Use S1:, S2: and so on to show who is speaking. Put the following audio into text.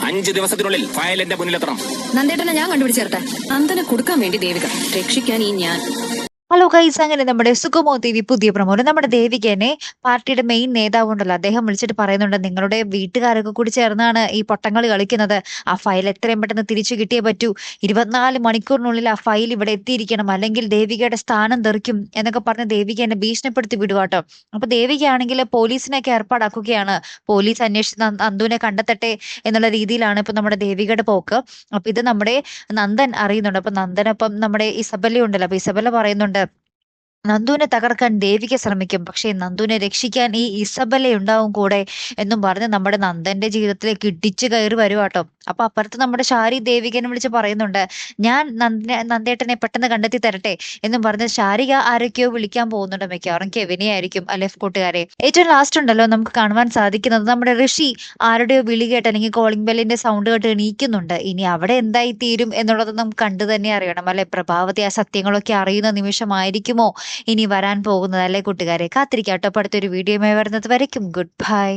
S1: 5 ദിവസത്തിനുള്ളിൽ ഫയൽ എന്റെ മുന്നിലെത്തണം.
S2: നന്ദേട്ടനെ ഞാൻ കണ്ടുപിടിച്ചേർട്ടെ. നന്ദനെ കൊടുക്കാൻ വേണ്ടി ദേവിക, രക്ഷിക്കാൻ ഈ ഞാൻ.
S3: ഹലോ ഗൈസ്, അങ്ങനെ നമ്മുടെ സുഗമോ ടിവി പുതിയ പ്രമോദം. നമ്മുടെ ദേവികനെ പാർട്ടിയുടെ മെയിൻ നേതാവ് ഉണ്ടല്ലോ, അദ്ദേഹം വിളിച്ചിട്ട് പറയുന്നുണ്ട്, നിങ്ങളുടെ വീട്ടുകാരൊക്കെ കൂടി ചേർന്നാണ് ഈ പൊട്ടങ്ങൾ കളിക്കുന്നത്. ആ ഫയൽ എത്രയും പെട്ടെന്ന് തിരിച്ചു കിട്ടിയേ പറ്റൂ. 24 മണിക്കൂറിനുള്ളിൽ ആ ഫയൽ ഇവിടെ എത്തിയിരിക്കണം, അല്ലെങ്കിൽ ദേവികയുടെ സ്ഥാനം തെറിക്കും എന്നൊക്കെ പറഞ്ഞ് ദേവിക എന്നെ ഭീഷണിപ്പെടുത്തി വിടുവാട്ടോ. അപ്പൊ ദേവികയാണെങ്കിൽ പോലീസിനെയൊക്കെ ഏർപ്പാടാക്കുകയാണ്. പോലീസ് അന്വേഷിച്ച് നന്ദുവിനെ കണ്ടെത്തട്ടെ എന്നുള്ള രീതിയിലാണ് ഇപ്പൊ നമ്മുടെ ദേവികയുടെ പോക്ക്. അപ്പൊ ഇത് നമ്മുടെ നന്ദൻ അറിയുന്നുണ്ട്. അപ്പൊ നന്ദനൊപ്പം നമ്മുടെ ഇസബല്ല ഉണ്ടല്ലോ, അപ്പൊ ഇസബല്ല പറയുന്നുണ്ട്, നന്ദുവിനെ തകർക്കാൻ ദേവിക ശ്രമിക്കും, പക്ഷേ നന്ദുവിനെ രക്ഷിക്കാൻ ഈ ഇസബല്ല ഉണ്ടാവും കൂടെ എന്നും പറഞ്ഞ് നമ്മുടെ നന്ദന്റെ ജീവിതത്തിലേക്ക് ഇടിച്ചു കയറി വരുവാട്ടോ. അപ്പൊ അപ്പുറത്ത് നമ്മുടെ ഷാരി ദേവികനെ വിളിച്ച് പറയുന്നുണ്ട്, ഞാൻ നന്ദേട്ടനെ പെട്ടെന്ന് കണ്ടെത്തി തരട്ടെ എന്നും പറഞ്ഞ് ഷാരിക ആരൊക്കെയോ വിളിക്കാൻ പോകുന്നുണ്ട്. മിക്കവാറും കെവിനെ ആയിരിക്കും, അല്ലെ കൂട്ടുകാരെ. ഏറ്റവും ലാസ്റ്റ് ഉണ്ടല്ലോ നമുക്ക് കാണുവാൻ സാധിക്കുന്നത്, നമ്മുടെ ഋഷി ആരുടെയോ വിളി കേട്ട് അല്ലെങ്കിൽ കോളിംഗ് ബെല്ലിന്റെ സൗണ്ട് കേട്ട് എണീക്കുന്നുണ്ട്. ഇനി അവിടെ എന്തായി തീരും എന്നുള്ളത് നമുക്ക് കണ്ടു തന്നെ അറിയണം, അല്ലെ. പ്രഭാവതി ആ സത്യങ്ങളൊക്കെ അറിയുന്ന നിമിഷമായിരിക്കുമോ ഇനി വരാൻ പോകുന്നത്, അല്ലെ കൂട്ടുകാരെ. കാത്തിരിക്കാട്ടോ. അടുത്തൊരു വീഡിയോയുമായി വരുന്നത് വരയ്ക്കും ഗുഡ് ബൈ.